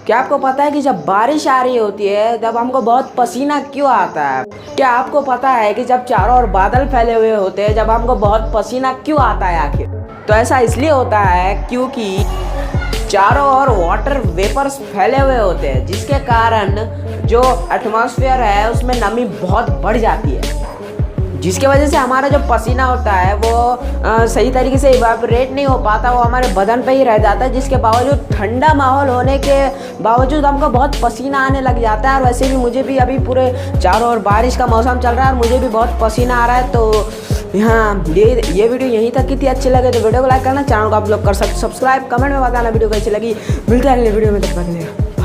क्या आपको पता है कि जब बारिश आ रही होती है तब हमको बहुत पसीना क्यों आता है? क्या आपको पता है कि जब चारों ओर बादल फैले हुए होते हैं जब हमको बहुत पसीना क्यों आता है आखिर? तो ऐसा इसलिए होता है क्योंकि चारों ओर वाटर वेपर्स फैले हुए होते हैं, जिसके कारण जो एटमॉस्फेयर है उसमें नमी बहुत बढ़ जाती है, जिसके वजह से हमारा जो पसीना होता है वो सही तरीके से इवापोरेट नहीं हो पाता, वो हमारे बदन पे ही रह जाता है, जिसके बावजूद ठंडा माहौल होने के बावजूद हमको बहुत पसीना आने लग जाता है। और वैसे भी मुझे भी अभी पूरे चारों ओर बारिश का मौसम चल रहा है और मुझे भी बहुत पसीना आ रहा है। तो हाँ, ये वीडियो यहीं तक की थी। अच्छी लगे तो वीडियो को लाइक करना, चैनल को आप लोग कर सकते सब्सक्राइब, कमेंट में बताना वीडियो कैसी लगी। मिलते हैं अगले वीडियो में, तब तक के लिए।